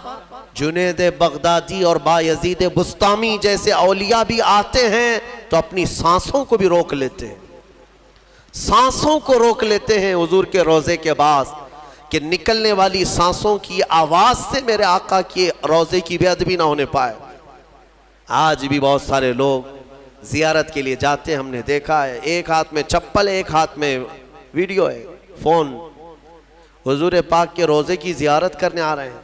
جنید بغدادی اور بایزید بسطامی جیسے اولیاء بھی آتے ہیں تو اپنی سانسوں کو بھی روک لیتے ہیں, سانسوں کو روک لیتے ہیں حضور کے روضے کے بعد, کہ نکلنے والی سانسوں کی آواز سے میرے آقا کی روضے کی بے ادبی نہ ہونے پائے. آج بھی بہت سارے لوگ زیارت کے لیے جاتے ہیں, ہم نے دیکھا ہے, ایک ہاتھ میں چپل ایک ہاتھ میں ویڈیو ہے, فون, حضور پاک کے روضے کی زیارت کرنے آ رہے ہیں.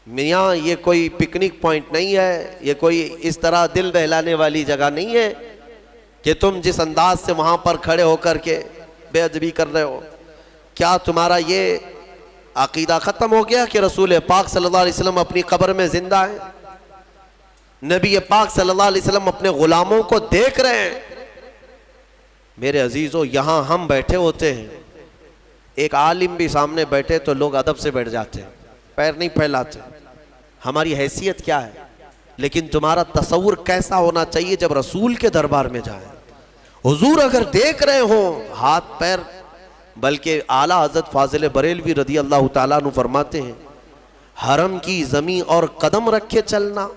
میاں یہ کوئی پکنک پوائنٹ نہیں ہے, یہ کوئی اس طرح دل بہلانے والی جگہ نہیں ہے کہ تم جس انداز سے وہاں پر کھڑے ہو کر کے بے ادبی کر رہے ہو. کیا تمہارا یہ عقیدہ ختم ہو گیا کہ رسول پاک صلی اللہ علیہ وسلم اپنی قبر میں زندہ ہیں؟ نبی پاک صلی اللہ علیہ وسلم اپنے غلاموں کو دیکھ رہے ہیں. میرے عزیزو, یہاں ہم بیٹھے ہوتے ہیں, ایک عالم بھی سامنے بیٹھے تو لوگ ادب سے بیٹھ جاتے ہیں, پیر نہیں پھیلاتے. ہماری حیثیت کیا ہے؟ لیکن تمہارا تصور کیسا ہونا چاہیے جب رسول کے دربار میں جائیں, حضور اگر دیکھ رہے ہوں, ہاتھ پیر, بلکہ اعلیٰ حضرت فاضل بریلوی رضی اللہ تعالیٰ عنہ فرماتے ہیں, حرم کی زمین اور قدم رکھے چلنا,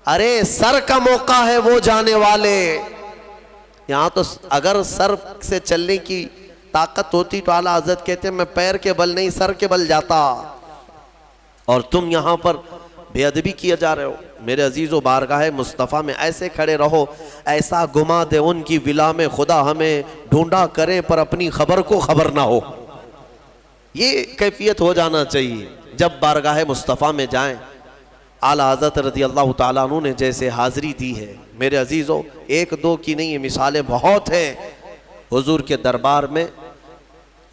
ارے سر کا موقع ہے وہ جانے والے. یہاں تو اگر سر سے چلنے کی طاقت ہوتی تو اعلیٰ حضرت کہتے ہیں میں پیر کے بل نہیں سر کے بل جاتا, اور تم یہاں پر بے ادبی کیا جا رہے ہو. میرے عزیزو, بارگاہ مصطفیٰ میں ایسے کھڑے رہو, ایسا گما دے ان کی ولا میں خدا ہمیں ڈھونڈا کرے پر اپنی خبر کو خبر نہ ہو. یہ کیفیت ہو جانا چاہیے جب بارگاہ مصطفیٰ میں جائیں. اعلیٰ حضرت رضی اللہ تعالیٰ عنہ نے جیسے حاضری دی ہے, میرے عزیزو, ایک دو کی نہیں, یہ مثالیں بہت ہیں. حضور کے دربار میں,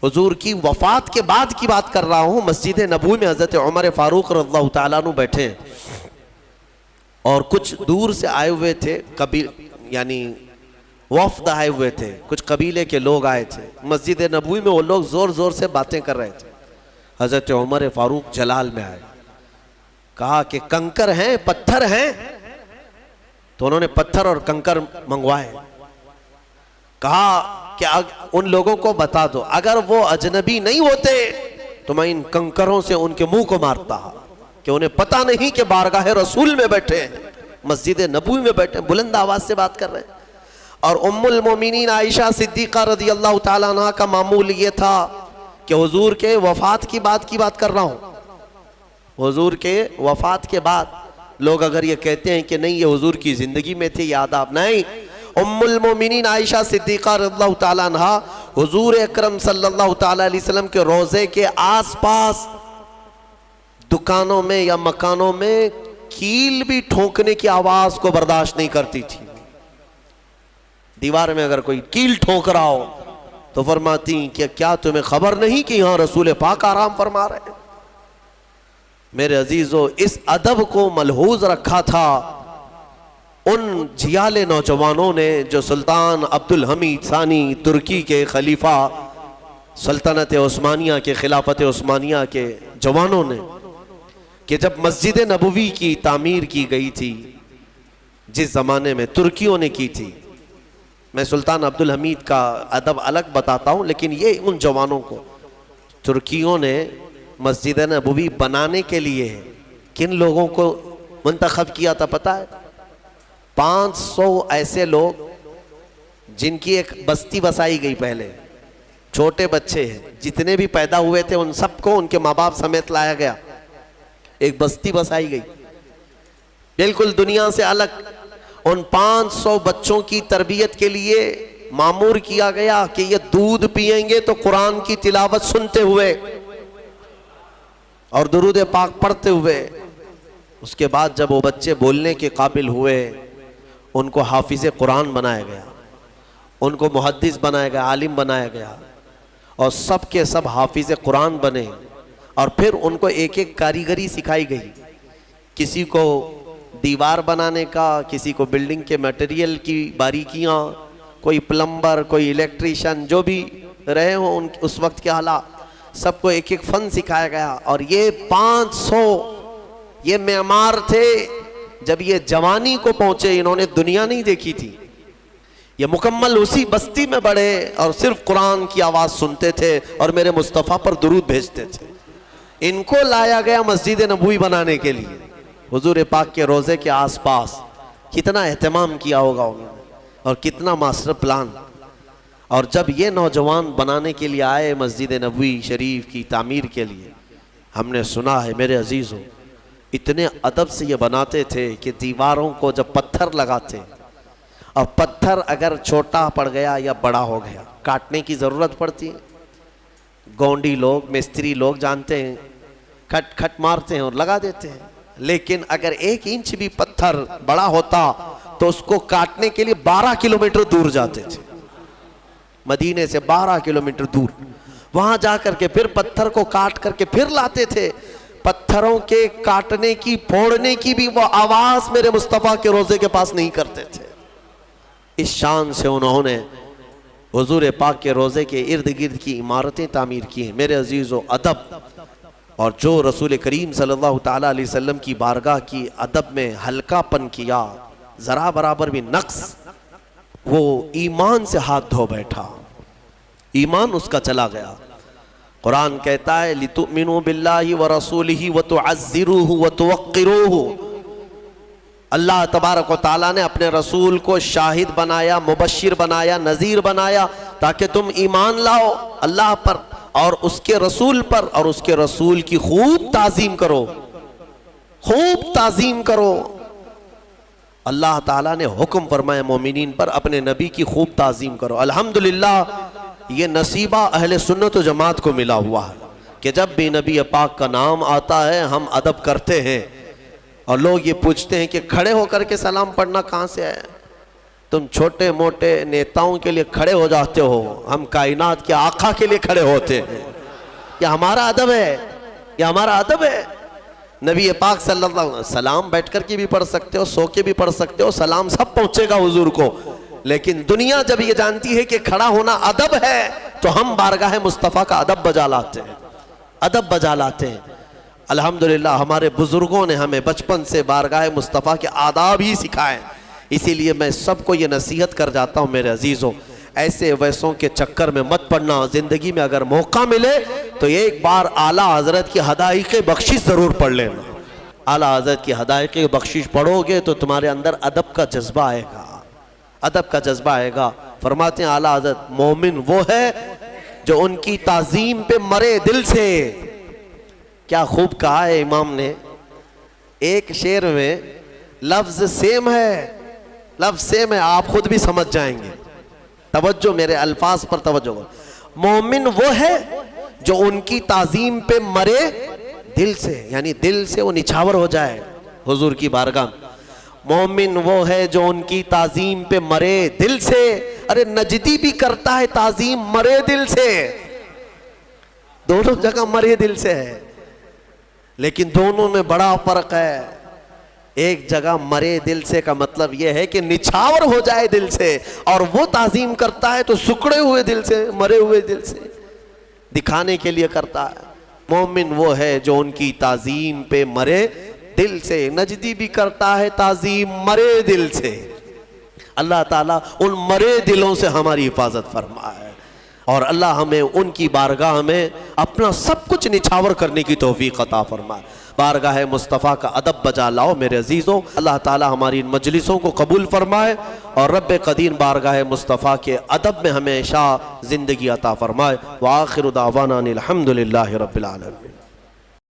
حضور کی وفات کے بعد کی بات کر رہا ہوں, مسجد نبوی میں حضرت عمر فاروق رضی اللہ تعالیٰ عنہ بیٹھے ہیں, اور کچھ دور سے آئے ہوئے تھے, یعنی وفد آئے ہوئے تھے, کچھ قبیلے کے لوگ آئے تھے. مسجد نبوی میں وہ لوگ زور زور سے باتیں کر رہے تھے. حضرت عمر فاروق جلال میں آئے, کہا کہ کنکر ہیں, پتھر ہیں؟ تو انہوں نے پتھر اور کنکر منگوائے. کہا کہ ان لوگوں کو بتا دو, اگر وہ اجنبی نہیں ہوتے تو میں ان کنکروں سے ان کے منہ کو مارتا, کہ انہیں پتہ نہیں کہ بارگاہ رسول میں بیٹھے ہیں, مسجد نبوی میں بیٹھے ہیں, بلند آواز سے بات کر رہے ہیں. اور ام المومنین عائشہ صدیقہ رضی اللہ تعالیٰ عنہ کا معمول یہ تھا کہ حضور کے وفات کی بات کر رہا ہوں, حضور کے وفات کے بعد لوگ اگر یہ کہتے ہیں کہ نہیں یہ حضور کی زندگی میں تھے, یہ آداب نہیں. ام المومنین عائشہ صدیقہ رضی اللہ تعالیٰ عنہ حضور اکرم صلی اللہ تعالیٰ علیہ وسلم کے روضے کے آس پاس دکانوں میں یا مکانوں میں کیل بھی ٹھونکنے کی آواز کو برداشت نہیں کرتی تھی. دیوار میں اگر کوئی کیل ٹھونک رہا ہو تو فرماتی کہ کیا تمہیں خبر نہیں کہ یہاں رسول پاک آرام فرما رہے ہیں. میرے عزیزو، اس ادب کو ملحوظ رکھا تھا ان جھیالے نوجوانوں نے جو سلطان عبدالحمید ثانی ترکی کے خلیفہ سلطنت عثمانیہ کے خلافت عثمانیہ کے جوانوں نے، کہ جب مسجد نبوی کی تعمیر کی گئی تھی جس زمانے میں ترکیوں نے کی تھی. میں سلطان عبدالحمید کا ادب الگ بتاتا ہوں، لیکن یہ ان جوانوں کو ترکیوں نے مسجد نبوی بنانے کے لیے کن لوگوں کو منتخب کیا تھا پتہ ہے؟ 500 ایسے لوگ جن کی ایک بستی بسائی گئی. پہلے چھوٹے بچے ہیں جتنے بھی پیدا ہوئے تھے ان سب کو ان کے ماں باپ سمیت لایا گیا، ایک بستی بسائی گئی بالکل دنیا سے الگ. ان 500 بچوں کی تربیت کے لیے مامور کیا گیا کہ یہ دودھ پئیں گے تو قرآن کی تلاوت سنتے ہوئے اور درود پاک پڑھتے ہوئے. اس کے بعد جب وہ بچے بولنے کے قابل ہوئے ان کو حافظ قرآن بنایا گیا، ان کو محدث بنایا گیا، عالم بنایا گیا، اور سب کے سب حافظ قرآن بنے. اور پھر ان کو ایک ایک کاریگری سکھائی گئی، کسی کو دیوار بنانے کا، کسی کو بلڈنگ کے میٹیریل کی باریکیاں، کوئی پلمبر، کوئی الیکٹریشین، جو بھی رہے ہوں اس وقت کے حالات، سب کو ایک ایک فن سکھایا گیا. اور یہ 500 یہ معمار تھے. جب یہ جوانی کو پہنچے انہوں نے دنیا نہیں دیکھی تھی، یہ مکمل اسی بستی میں بڑھے اور صرف قرآن کی آواز سنتے تھے اور میرے مصطفیٰ پر درود بھیجتے تھے. ان کو لایا گیا مسجد نبوی بنانے کے لیے. حضور پاک کے روضے کے آس پاس کتنا اہتمام کیا ہوگا انہوں نے اور کتنا ماسٹر پلان. اور جب یہ نوجوان بنانے کے لیے آئے مسجد نبوی شریف کی تعمیر کے لیے، ہم نے سنا ہے میرے عزیزوں اتنے ادب سے یہ بناتے تھے کہ دیواروں کو جب پتھر لگاتے اور پتھر اگر چھوٹا پڑ گیا یا بڑا ہو گیا کاٹنے کی ضرورت پڑتی ہے. گونڈی لوگ، مستری لوگ جانتے ہیں، کھٹ کھٹ مارتے ہیں اور لگا دیتے ہیں. لیکن اگر 1 انچ بھی پتھر بڑا ہوتا تو اس کو کاٹنے کے لیے 12 کلومیٹر دور جاتے تھے. مدینے سے 12 کلومیٹر دور وہاں جا کر کے پھر پتھر کو کاٹ کر کے پھر لاتے تھے. پتھروں کے کاٹنے کی، پھوڑنے کی بھی وہ آواز میرے مصطفیٰ کے روضے کے پاس نہیں کرتے تھے. اس شان سے انہوں نے حضور پاک کے روضے کے ارد گرد کی عمارتیں تعمیر کی ہیں. میرے عزیز و ادب اور جو رسول کریم صلی اللہ تعالیٰ علیہ وسلم کی بارگاہ کی ادب میں ہلکا پن کیا، ذرا برابر بھی نقص، وہ ایمان سے ہاتھ دھو بیٹھا، ایمان اس کا چلا گیا. قرآن کہتا ہے لِتُؤْمِنُوا بِاللَّهِ وَرَسُولِهِ وَتُعَزِّرُوهُ وَتُوَقِّرُوهُ. اللہ تبارک و تعالیٰ نے اپنے رسول کو شاہد بنایا، مبشر بنایا، نذیر بنایا تاکہ تم ایمان لاؤ اللہ پر اور اس کے رسول پر، اور اس کے رسول کی خوب تعظیم کرو، خوب تعظیم کرو. اللہ تعالیٰ نے حکم فرمایا مومنین پر اپنے نبی کی خوب تعظیم کرو. الحمدللہ یہ نصیبہ اہل سنت و جماعت کو ملا ہوا ہے کہ جب بھی نبی پاک کا نام آتا ہے ہم ادب کرتے ہیں. اور لوگ یہ پوچھتے ہیں کہ کھڑے ہو کر کے سلام پڑھنا کہاں سے آیا؟ تم چھوٹے موٹے نیتاؤں کے لیے کھڑے ہو جاتے ہو، ہم کائنات کے آقا کے لیے کھڑے ہوتے ہیں. یہ ہمارا ادب ہے، یہ ہمارا ادب ہے. نبی پاک صلی اللہ علیہ وسلم سلام بیٹھ کر کے بھی پڑھ سکتے ہو، سو کے بھی پڑھ سکتے ہو، سلام سب پہنچے گا حضور کو. لیکن دنیا جب یہ جانتی ہے کہ کھڑا ہونا ادب ہے تو ہم بارگاہ مصطفیٰ کا ادب بجا لاتے ہیں، ادب بجا لاتے ہیں. الحمدللہ ہمارے بزرگوں نے ہمیں بچپن سے بارگاہ مصطفیٰ کے آداب ہی سکھائے. اسی لیے میں سب کو یہ نصیحت کر جاتا ہوں میرے عزیزوں، ایسے ویسوں کے چکر میں مت پڑنا. زندگی میں اگر موقع ملے تو ایک بار اعلیٰ حضرت کی حدائق بخشش ضرور پڑھ لینا. اعلیٰ حضرت کی حدائق بخشش پڑھو گے تو تمہارے اندر ادب کا جذبہ آئے گا، ادب کا جذبہ آئے گا. فرماتے ہیں اعلیٰ حضرت مومن وہ ہے جو ان کی تعظیم پہ مرے دل سے. کیا خوب کہا ہے امام نے. ایک شعر میں لفظ سیم ہے، لفظ سیم ہے، آپ خود بھی سمجھ جائیں گے. توجہ میرے الفاظ پر توجہ. مومن وہ ہے جو ان کی تعظیم پہ مرے دل سے، یعنی دل سے وہ نچھاور ہو جائے، حضور کی بارگاہ میں۔ مومن وہ ہے جو ان کی تعظیم پہ مرے دل سے، ارے نجدی بھی کرتا ہے تعظیم مرے دل سے، دونوں جگہ مرے دل سے ہے، لیکن دونوں میں بڑا فرق ہے۔ ایک جگہ مرے دل سے کا مطلب یہ ہے کہ نچھاور ہو جائے دل سے، اور وہ تعظیم کرتا ہے تو سکڑے ہوئے دل سے، مرے ہوئے دل سے، دکھانے کے لیے کرتا ہے۔ مومن وہ ہے جو ان کی تعظیم پہ مرے دل سے، نجدی بھی کرتا ہے تعظیم مرے دل سے۔ اللہ تعالیٰ ان مرے دلوں سے ہماری حفاظت فرمائے، اور اللہ ہمیں ان کی بارگاہ میں اپنا سب کچھ نچھاور کرنے کی توفیق عطا فرمائے۔ بارگاہ مصطفیٰ کا ادب بجا لاؤ میرے عزیزوں، اللہ تعالیٰ ہماری ان مجلسوں کو قبول فرمائے، اور رب قدیر بارگاہ مصطفیٰ کے ادب میں ہمیشہ زندگی عطا فرمائے۔ وآخر دعوانا الحمدللہ رب العالمین۔